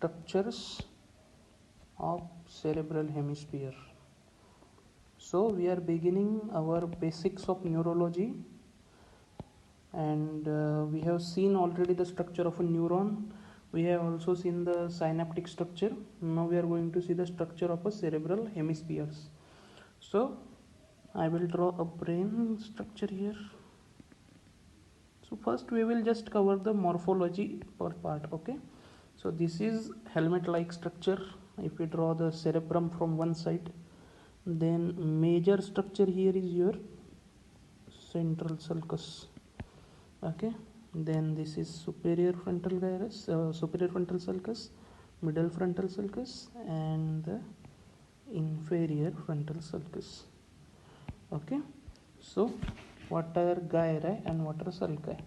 structures of cerebral hemisphere. So we are beginning our basics of neurology, and we have seen already the structure of a neuron. We have also seen the synaptic structure. Now we are going to see the structure of a cerebral hemispheres. So I will draw a brain structure here. So first we will just cover the morphology per part. Okay, so this is helmet like structure. If we draw the cerebrum from one side, then major structure here is your central sulcus. Okay, then this is superior frontal sulcus, middle frontal sulcus, and the inferior frontal sulcus. Okay, so what are gyri and what are sulci?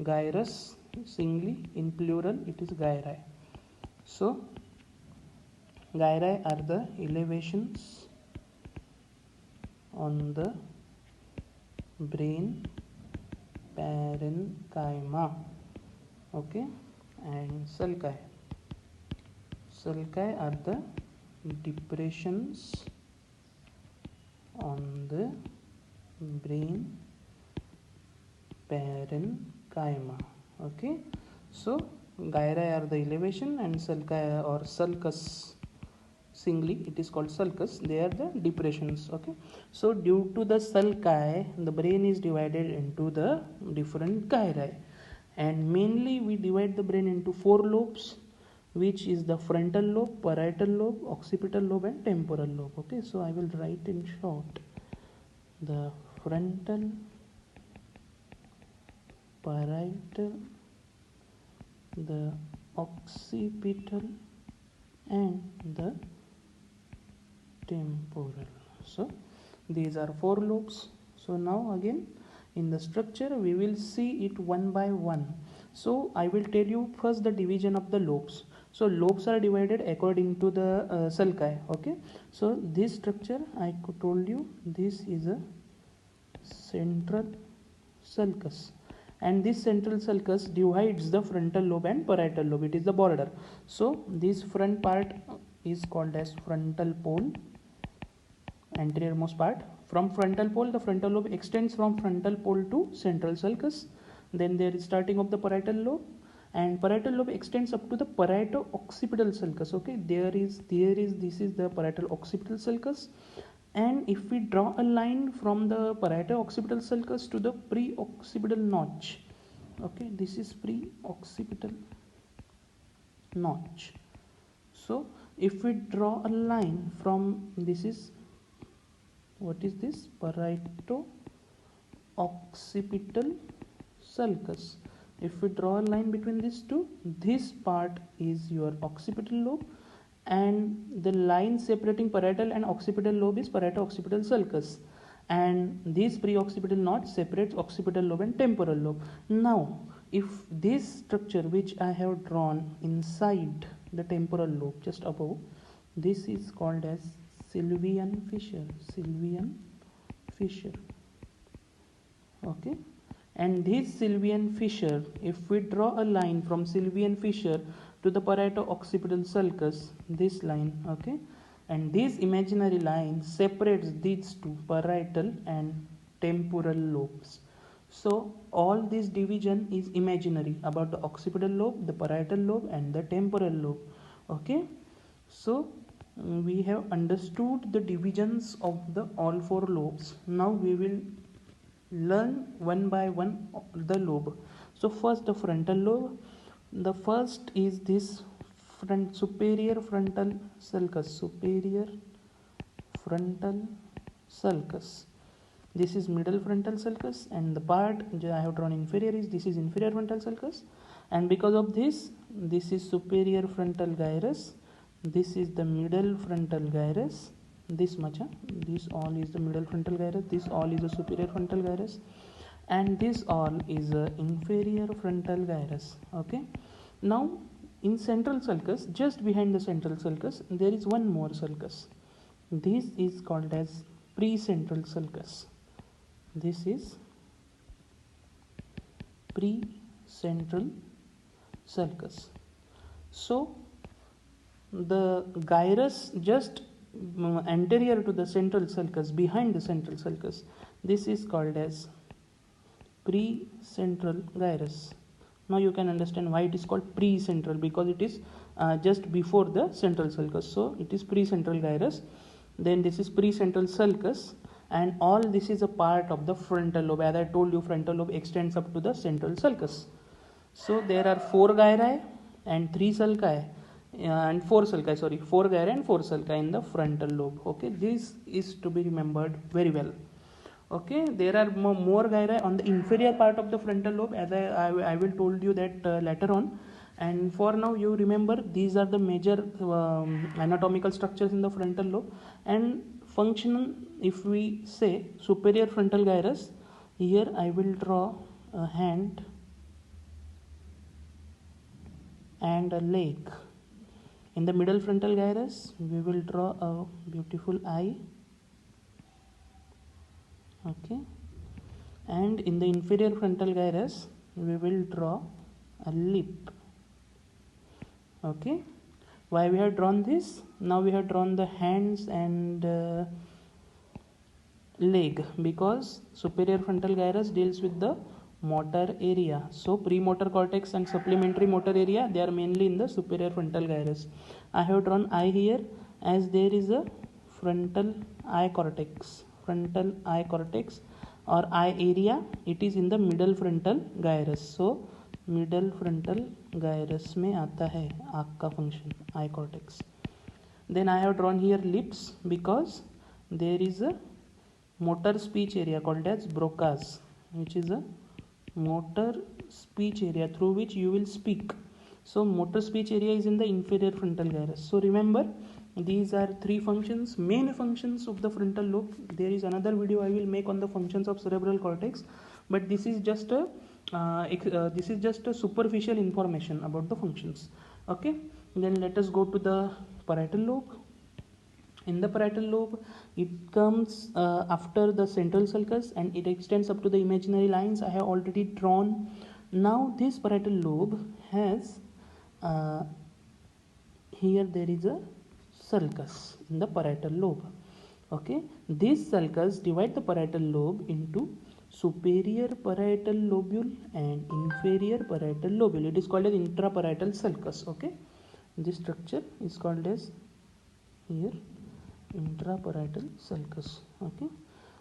Gyrus singly, in plural it is gyri. So gyri are the elevations on the brain parenchyma. Okay, and sulci are the depressions on the brain parenchyma. Okay, so gyri are the elevation and sulci or sulcus singly it is called sulcus, they are the depressions. Okay, so due to the sulci the brain is divided into the different gyri, and mainly we divide the brain into four lobes, which is the frontal lobe, parietal lobe, occipital lobe, and temporal lobe. Okay, so I will write in short: the frontal, parietal, the occipital, and the temporal. So these are four lobes. So now again in the structure we will see it one by one. So I will tell you first the division of the lobes. So lobes are divided according to the sulci. Okay, so this structure I told you, this is a central sulcus, and this central sulcus divides the frontal lobe and parietal lobe. It is the border. So this front part is called as frontal pole, anteriormost part. From frontal pole, the frontal lobe extends from frontal pole to central sulcus. Then there is starting of the parietal lobe, and parietal lobe extends up to the parieto-occipital sulcus. Okay, this is the parieto-occipital sulcus. And if we draw a line from the parieto-occipital sulcus to the pre-occipital notch, okay, this is pre-occipital notch. So if we draw a line from, this is, what is this, parieto-occipital sulcus. If we draw a line between these two, this part is your occipital lobe, and the line separating parietal and occipital lobe is parieto-occipital sulcus, and this pre-occipital notch separates occipital lobe and temporal lobe. Now if this structure which I have drawn inside the temporal lobe just above, this is called as Sylvian fissure. Okay, and this Sylvian fissure, if we draw a line from Sylvian fissure to the parieto-occipital sulcus, this line, okay, and this imaginary line separates these two, parietal and temporal lobes. So all this division is imaginary about the occipital lobe, the parietal lobe, and the temporal lobe. Okay, so we have understood the divisions of the all four lobes. Now we will learn one by one the lobe. So first the frontal lobe. The first is this superior frontal sulcus. This is middle frontal sulcus, and the part I have drawn inferior is, this is inferior frontal sulcus, and because of this is superior frontal gyrus, this is the middle frontal gyrus, this much, this all is the middle frontal gyrus, this all is the superior frontal gyrus, and this all is the inferior frontal gyrus. Okay, now in central sulcus, just behind the central sulcus, there is one more sulcus. This is called as precentral sulcus. This is precentral sulcus. So the gyrus just anterior to the central sulcus, behind the central sulcus, this is called as precentral gyrus. Now you can understand why it is called precentral, because it is just before the central sulcus, so it is precentral gyrus. Then this is precentral sulcus, and all this is a part of the frontal lobe. As I told you, frontal lobe extends up to the central sulcus. So there are 4 gyri and 3 sulci and 4 sulci, sorry, 4 gyri and 4 sulci in the frontal lobe. Okay, this is to be remembered very well. Okay, there are more gyri on the inferior part of the frontal lobe, as I will told you that later on. And for now you remember these are the major anatomical structures in the frontal lobe. And functional, if we say superior frontal gyrus, here I will draw a hand and a leg. In the middle frontal gyrus we will draw a beautiful eye. Okay, and in the inferior frontal gyrus we will draw a lip. Okay, why we have drawn this? Now we have drawn the hands and leg, because superior frontal gyrus deals with the motor area. So premotor cortex and supplementary motor area, they are mainly in the superior frontal gyrus. I have drawn eye here, as there is a frontal eye cortex or eye area, it is in the middle frontal gyrus. So middle frontal gyrus में आता है आँख का function, eye cortex. Then I have drawn here lips, because there is a motor speech area called as Broca's, which is a motor speech area through which you will speak. So motor speech area is in the inferior frontal gyrus. So remember, these are 3 functions, main functions of the frontal lobe. There is another video I will make on the functions of cerebral cortex, but this is just a superficial information about the functions. Okay, then let us go to the parietal lobe. In the parietal lobe, it comes after the central sulcus and it extends up to the imaginary lines I have already drawn. Now this parietal lobe has here there is a sulcus in the parietal lobe. Okay, this sulcus divide the parietal lobe into superior parietal lobule and inferior parietal lobule. It is called as intraparietal sulcus. Okay, this structure is called as here intraparietal sulcus. Okay,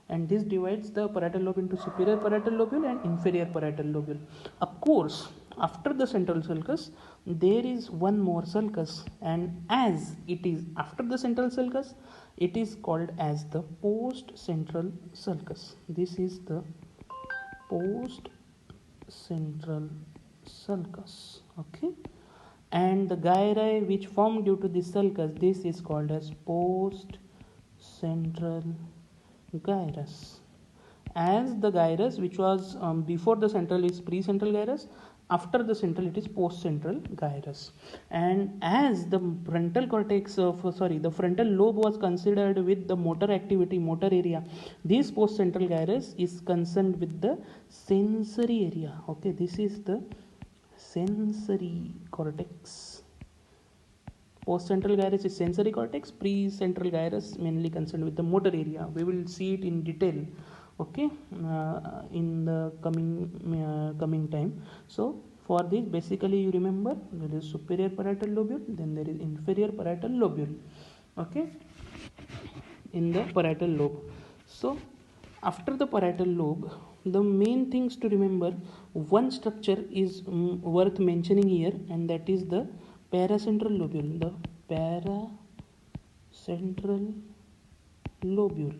and this divides the parietal lobe into superior parietal lobule and inferior parietal lobule. Of course, after the central sulcus there is one more sulcus, and as it is after the central sulcus, it is called as the post central sulcus. This is the post central sulcus. Okay, and the gyri which form due to this sulcus, this is called as post central gyrus. As the gyrus which was before the central is precentral gyrus, after the central it is post central gyrus. And as the frontal cortex the frontal lobe was considered with the motor activity, motor area, this post central gyrus is concerned with the sensory area. Okay, this is the sensory cortex. Post central gyrus is sensory cortex, precentral gyrus mainly concerned with the motor area. We will see it in detail, okay, in the coming time. So for this, basically you remember there is superior parietal lobule, then there is inferior parietal lobule. Okay, in the parietal lobe. So after the parietal lobe, the main things to remember, one structure is worth mentioning here, and that is the paracentral lobule. The paracentral lobule.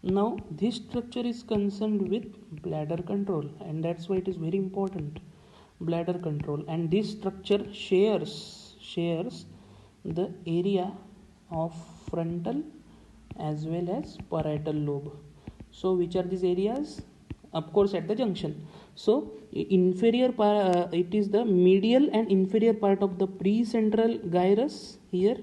Now this structure is concerned with bladder control, and that's why it is very important, bladder control. And this structure shares the area of frontal as well as parietal lobe. So which are these areas? Of course at the junction. So inferior it is the medial and inferior part of the precentral gyrus here,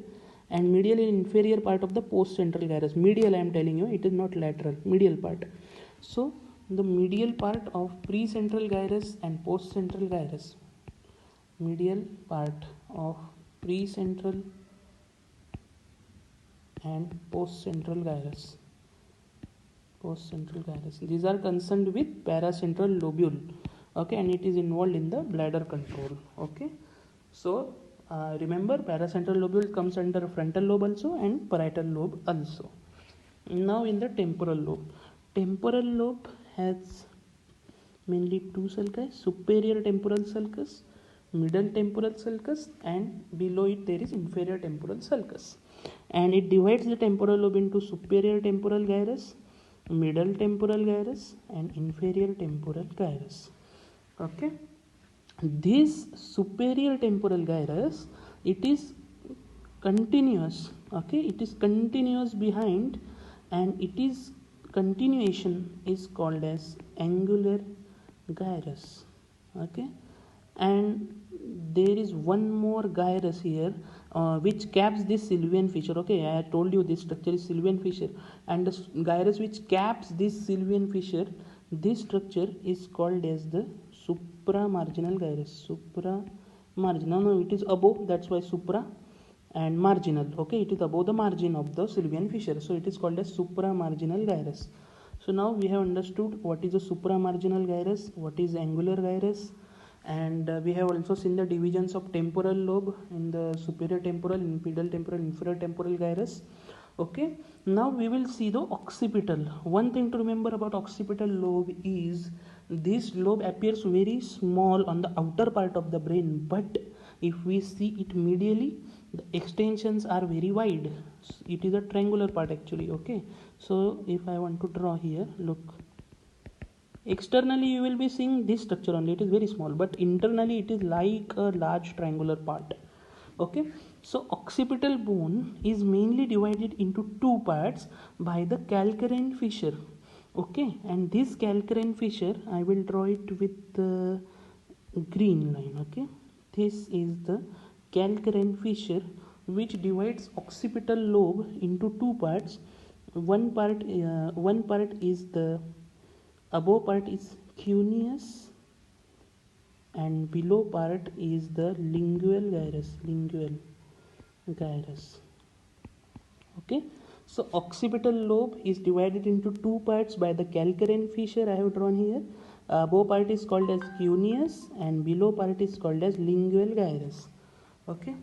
and medial and inferior part of the post central gyrus. Medial, I am telling you, it is not lateral, medial part. So the medial part of precentral gyrus and post central gyrus, medial part of precentral and postcentral gyrus. Postcentral gyrus. These are concerned with paracentral lobule. Okay, and it is involved in the bladder control. Okay, so remember, paracentral lobule comes under frontal lobe also and parietal lobe also. Now in the temporal lobe has mainly two sulci: superior temporal sulcus, middle temporal sulcus, and below it there is inferior temporal sulcus. And it divides the temporal lobe into superior temporal gyrus, middle temporal gyrus, and inferior temporal gyrus. Okay, this superior temporal gyrus, it is continuous. Okay, it is continuous behind, and it is continuation is called as angular gyrus. Okay, and there is one more gyrus here which caps this Sylvian fissure. Okay, I told you this structure is Sylvian fissure, and the gyrus which caps this Sylvian fissure, this structure is called as the supramarginal gyrus. Supramarginal, no, it is above, that's why supra, and marginal. Okay, it is above the margin of the Sylvian fissure, so it is called as supramarginal gyrus. So now we have understood what is a supramarginal gyrus, what is angular gyrus, and we have also seen the divisions of temporal lobe in the superior temporal, middle temporal, inferior temporal gyrus. Okay, now we will see the occipital. One thing to remember about occipital lobe is this lobe appears very small on the outer part of the brain, but if we see it medially, the extensions are very wide. It is a triangular part actually. Okay, so if I want to draw here, look, externally you will be seeing this structure only, it is very small, but internally it is like a large triangular part. Okay, so occipital bone is mainly divided into two parts by the calcarine fissure. Okay, and this calcarine fissure, I will draw it with the green line. Okay, this is the calcarine fissure which divides occipital lobe into two parts. One part is the above part is cuneus, and below part is the lingual gyrus. Okay, so occipital lobe is divided into two parts by the calcarine fissure I have drawn here. Above part is called as cuneus and below part is called as lingual gyrus. Okay,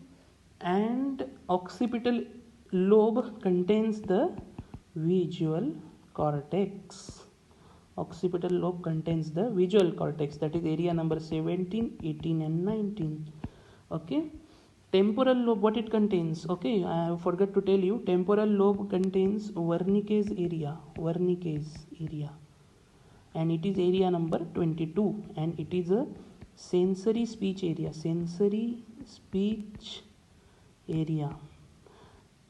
and occipital lobe contains the visual cortex. Occipital lobe contains the visual cortex, that is area number 17, 18 and 19. Okay, temporal lobe, what it contains? Okay, I forgot to tell you, temporal lobe contains Wernicke's area, and it is area number 22, and it is a sensory speech area.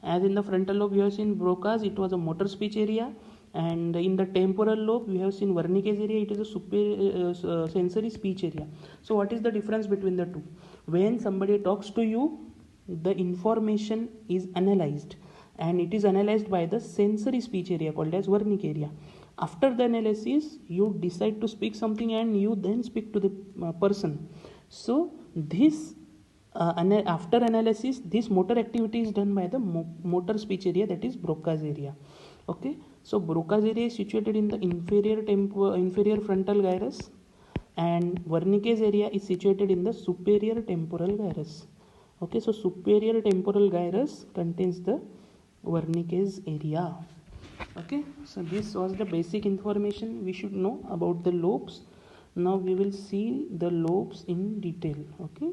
As in the frontal lobe we have seen Broca's, it was a motor speech area, and in the temporal lobe we have seen Wernicke's area, it is a sensory speech area. So what is the difference between the two? When somebody talks to you, the information is analyzed, and it is analyzed by the sensory speech area called as Wernicke area. After the analysis, you decide to speak something and you then speak to the person. So this after analysis, this motor activity is done by the motor speech area, that is Broca's area. Okay, so Broca's area is situated in the inferior frontal gyrus, and Wernicke's area is situated in the superior temporal gyrus. Okay, so superior temporal gyrus contains the Wernicke's area. Okay, so this was the basic information we should know about the lobes. Now we will see the lobes in detail. Okay,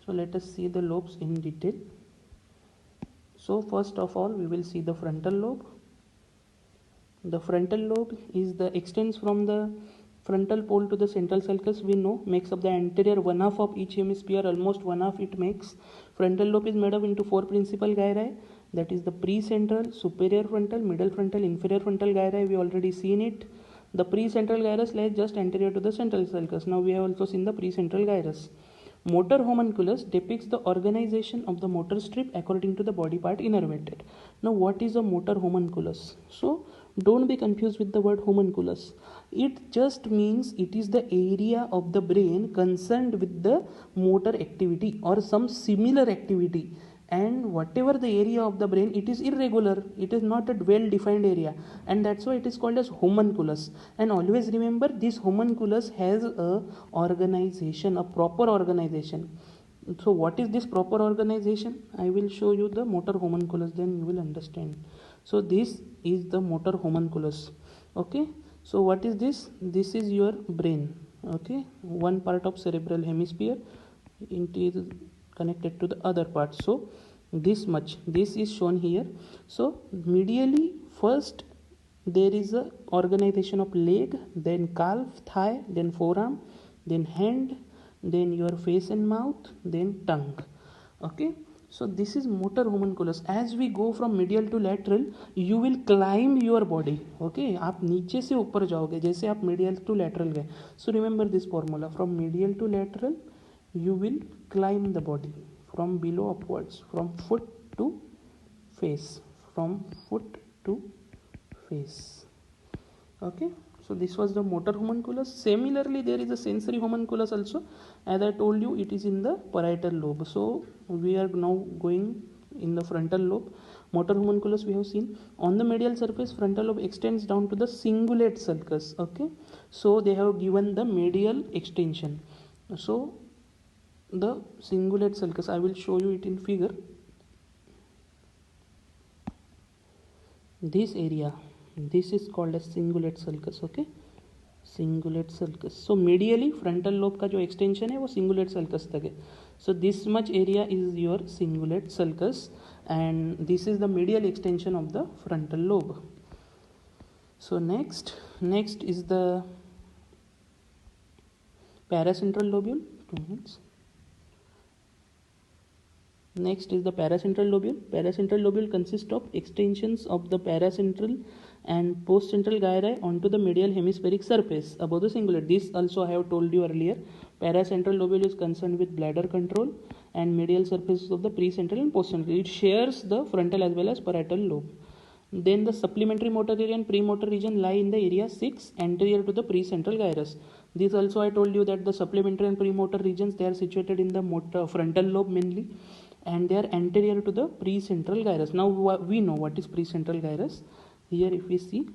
so let us see the lobes in detail. So first of all we will see the frontal lobe. The frontal lobe is the extends from the frontal pole to the central sulcus, we know, makes up the anterior one half of each hemisphere, almost one half it makes. Frontal lobe is made up into four principal gyri, that is the precentral, superior frontal, middle frontal, inferior frontal gyri. We already seen it. The precentral gyrus lies just anterior to the central sulcus. Now we have also seen the precentral gyrus. Motor homunculus depicts the organization of the motor strip according to the body part innervated. Now, what is a motor homunculus? So, don't be confused with the word homunculus. It just means it is the area of the brain concerned with the motor activity or some similar activity. And whatever the area of the brain, it is irregular, it is not a well defined area, and that's why it is called as homunculus. And always remember, this homunculus has a organization, a proper organization. So what is this proper organization? I will show you the motor homunculus, then you will understand. So this is the motor homunculus. Okay, so what is this? This is your brain. Okay, one part of cerebral hemisphere, it is connected to the other part. So this much, this is shown here. So medially, first there is a organization of leg, then calf, thigh, then forearm, then hand, then your face and mouth, then tongue. Okay, so this is motor homunculus. As we go from medial to lateral, you will climb your body. Okay, आप नीचे से ऊपर जाओगे जैसे आप medial to lateral गए. So remember this formula, from medial to lateral you will climb the body from below upwards, from foot to face, from foot to face. Okay, so this was the motor homunculus. Similarly, there is a sensory homunculus also. As I told you, it is in the parietal lobe. So we are now going in the frontal lobe. Motor homunculus we have seen. On the medial surface, frontal lobe extends down to the cingulate sulcus. Okay, so they have given the medial extension. So the cingulate sulcus, I will show you it in figure. This area, this is called as cingulate sulcus. Okay, cingulate sulcus. So medially frontal lobe का जो extension है वो cingulate sulcus तक है. So this much area is your cingulate sulcus, and this is the medial extension of the frontal lobe. So next is the paracentral lobule. 2 minutes. Next is the paracentral lobule. Paracentral lobule consists of extensions of the paracentral and postcentral gyri onto the medial hemispheric surface above the cingulate. This also I have told you earlier. Paracentral lobule is concerned with bladder control and medial surfaces of the precentral and postcentral. It shares the frontal as well as parietal lobe. Then the supplementary motor area and premotor region lie in the area 6 anterior to the precentral gyrus. This also I told you that the supplementary and premotor regions, they are situated in the frontal lobe mainly, and they are anterior to the precentral gyrus. Now we know what is precentral gyrus. Here if we see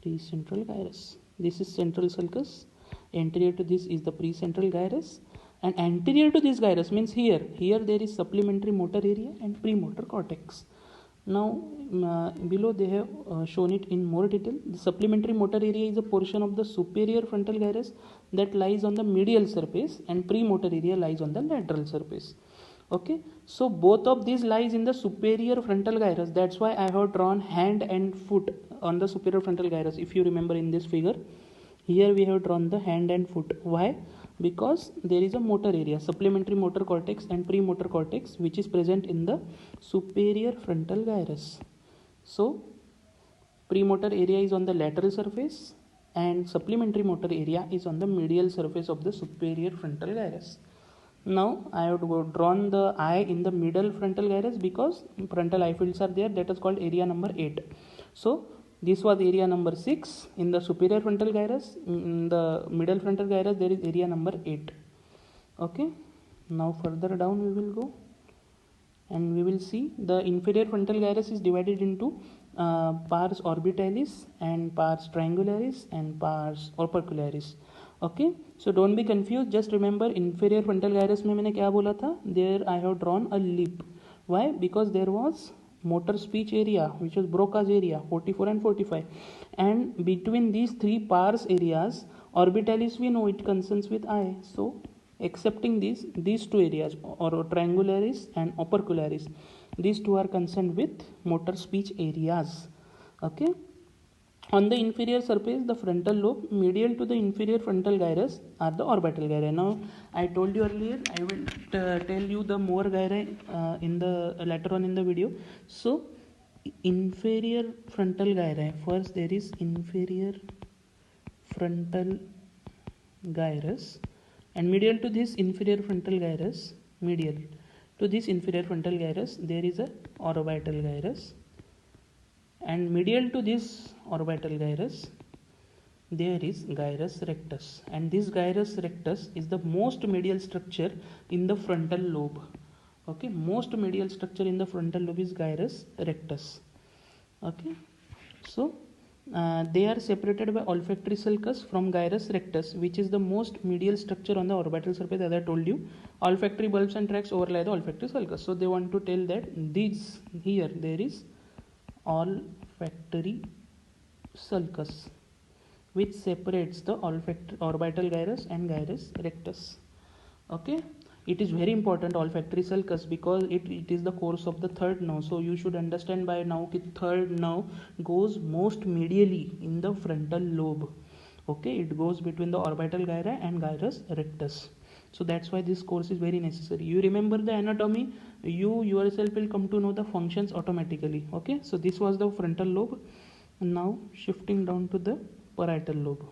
precentral gyrus, this is central sulcus, anterior to this is the precentral gyrus, and anterior to this gyrus means here there is supplementary motor area and premotor cortex. Now below they have shown it in more detail. The supplementary motor area is a portion of the superior frontal gyrus that lies on the medial surface, and premotor area lies on the lateral surface. Okay, so both of these lies in the superior frontal gyrus. That's why I have drawn hand and foot on the superior frontal gyrus. If you remember in this figure, here we have drawn the hand and foot. Why? Because there is a motor area, supplementary motor cortex and premotor cortex, which is present in the superior frontal gyrus. So premotor area is on the lateral surface and supplementary motor area is on the medial surface of the superior frontal gyrus. Now I have drawn the eye in the middle frontal gyrus because frontal eye fields are there. That is called area number 8. So this was area number 6 in the superior frontal gyrus. In the middle frontal gyrus there is area number 8. Okay, now further down we will go and we will see the inferior frontal gyrus is divided into pars orbitalis and pars triangularis and pars opercularis. Okay, so don't be confused, just remember inferior frontal gyrus में मैंने क्या बोला था? There I have drawn a lip. Why? Because there was motor speech area, which was Broca's area 44 and 45, and between these three pars areas, orbitalis we know it concerns with eye. So excepting these two areas, or triangularis and opercularis, these two are concerned with motor speech areas. Okay, on the inferior surface, the frontal lobe medial to the inferior frontal gyrus are the orbital gyri. Now I told you earlier, I will tell you the more gyri in the later on in the video. So inferior frontal gyri, first there is inferior frontal gyrus, and medial to this inferior frontal gyrus, medial to this inferior frontal gyrus, there is a orbital gyrus, and medial to this orbital gyrus, there is gyrus rectus, and this gyrus rectus is the most medial structure in the frontal lobe. Okay, most medial structure in the frontal lobe is gyrus rectus. Okay, so they are separated by olfactory sulcus from gyrus rectus, which is the most medial structure on the orbital surface. As I told you, olfactory bulbs and tracts overlie the olfactory sulcus. So they want to tell that these here there is olfactory sulcus, which separates the orbital gyrus and gyrus rectus. Okay, it is very important, olfactory sulcus, because it is the course of the third nerve. So you should understand by now that third nerve goes most medially in the frontal lobe. Okay, it goes between the orbital gyri and gyrus rectus. So that's why this course is very necessary. You remember the anatomy, you yourself will come to know the functions automatically. Okay, so this was the frontal lobe. Now shifting down to the parietal lobe.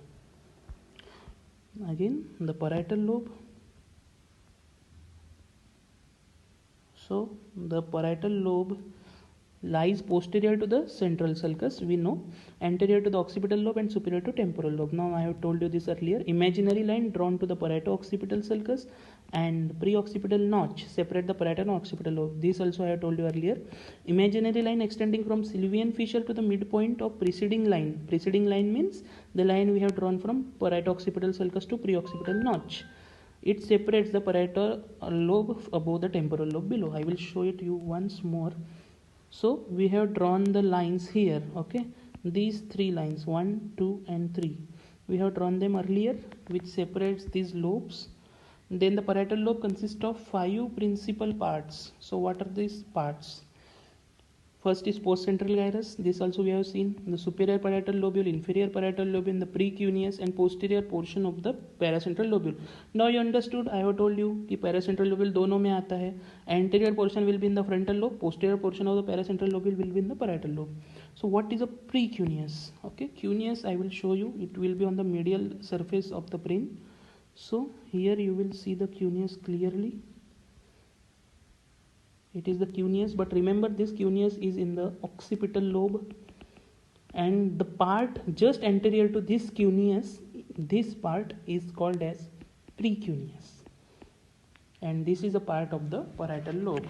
Again, the parietal lobe. So the parietal lobe lies posterior to the central sulcus, we know, anterior to the occipital lobe and superior to temporal lobe. Now I have told you this earlier. Imaginary line drawn to the parieto-occipital sulcus and preoccipital notch separate the parietal and occipital lobe. This also I have told you earlier. Imaginary line extending from sylvian fissure to the midpoint of preceding line. Preceding line means the line we have drawn from parieto-occipital sulcus to preoccipital notch. It separates the parietal lobe above the temporal lobe below. I will show it you once more. So we have drawn the lines here. Okay, these three lines, 1, 2 and 3, we have drawn them earlier, which separates these lobes. Then the parietal lobe consists of 5 principal parts. So what are these parts? First is postcentral gyrus. This also we have seen. The superior parietal lobule, inferior parietal lobule, the precuneus and posterior portion of the paracentral lobule. Now you understood. I have told you कि paracentral lobule दोनों में आता है. Anterior portion will be in the frontal lobe. Posterior portion of the paracentral lobule will be in the parietal lobe. So what is a precuneus? Okay, cuneus I will show you. It will be on the medial surface of the brain. So here you will see the cuneus clearly. It is the cuneus, but remember this cuneus is in the occipital lobe, and the part just anterior to this cuneus, this part is called as precuneus, and this is a part of the parietal lobe.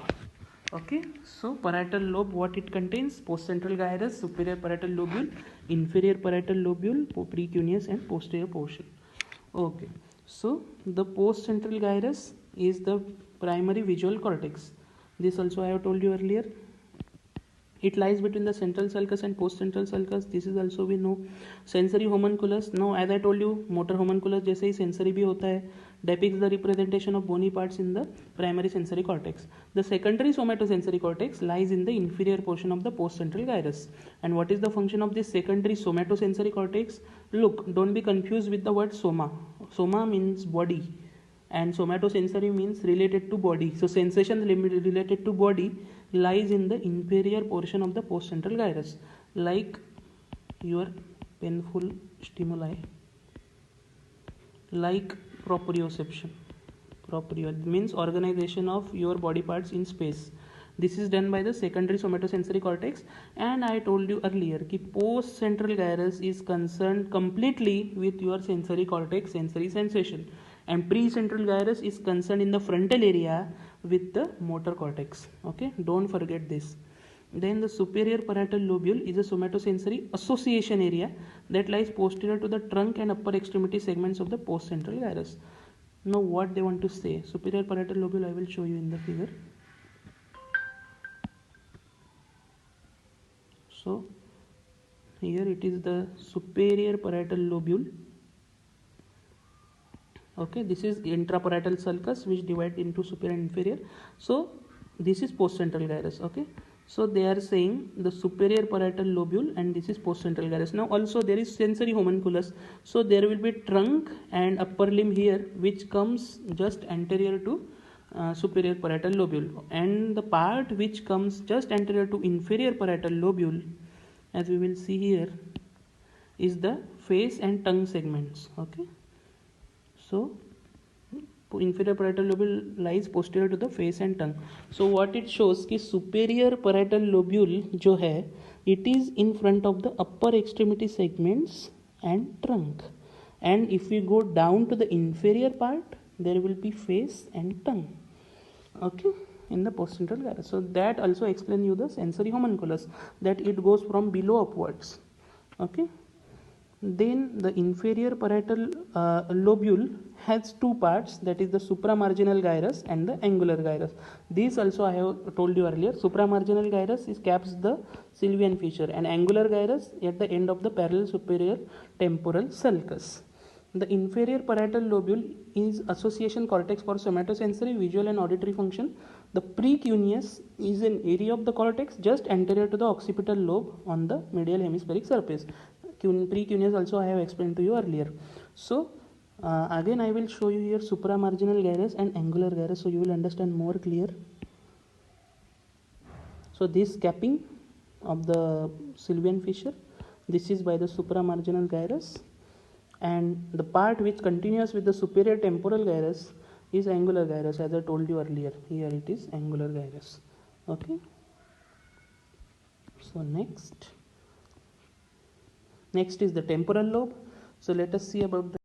Okay, so parietal lobe, what it contains? Postcentral gyrus, superior parietal lobule, inferior parietal lobule, precuneus and posterior portion. Okay, so the postcentral gyrus is the primary visual cortex. This also I have told you earlier. It lies between the central sulcus and postcentral sulcus. This is also we know. Sensory homunculus. Now as I told you, motor homunculus जैसे ही sensory भी होता है, depicts the representation of bony parts in the primary sensory cortex. The secondary somatosensory cortex lies in the inferior portion of the postcentral gyrus. And what is the function of this secondary somatosensory cortex? Look, don't be confused with the word soma. Soma means body, and somatosensory means related to body. So sensation related to body lies in the inferior portion of the postcentral gyrus, like your painful stimuli, like proprioception. Proprio means organization of your body parts in space. This is done by the secondary somatosensory cortex, and I told you earlier that postcentral gyrus is concerned completely with your sensory cortex, sensory sensation, and precentral gyrus is concerned in the frontal area with the motor cortex. Okay, don't forget this. Then the superior parietal lobule is a somatosensory association area that lies posterior to the trunk and upper extremity segments of the postcentral gyrus. Now what they want to say? Superior parietal lobule I will show you in the figure. So here it is the superior parietal lobule. Okay, this is intraparietal sulcus which divide into superior and inferior. So this is postcentral gyrus. Okay, so they are saying the superior parietal lobule and this is postcentral gyrus. Now also there is sensory homunculus. So there will be trunk and upper limb here which comes just anterior to superior parietal lobule, and the part which comes just anterior to inferior parietal lobule, as we will see here, is the face and tongue segments. Okay, so inferior parietal lobule lies posterior to the face and tongue. So what it shows कि superior parietal lobule जो है it is in front of the upper extremity segments and trunk, and if we go down to the inferior part there will be face and tongue, okay, in the postcentral gyrus. So that also explain you the sensory homunculus, that it goes from below upwards, okay. Then the inferior parietal lobule has two parts, that is the supramarginal gyrus and the angular gyrus. These also I have told you earlier. Supramarginal gyrus is caps the Sylvian fissure, and angular gyrus at the end of the parallel superior temporal sulcus. The inferior parietal lobule is association cortex for somatosensory, visual and auditory function. The precuneus is an area of the cortex just anterior to the occipital lobe on the medial hemispheric surface. Precuneus also I have explained to you earlier. So again I will show you here supramarginal gyrus and angular gyrus, so you will understand more clear. So this capping of the Sylvian fissure, this is by the supramarginal gyrus, and the part which continues with the superior temporal gyrus is angular gyrus, as I told you earlier. Here it is angular gyrus, okay. So next is the temporal lobe. So let us see about the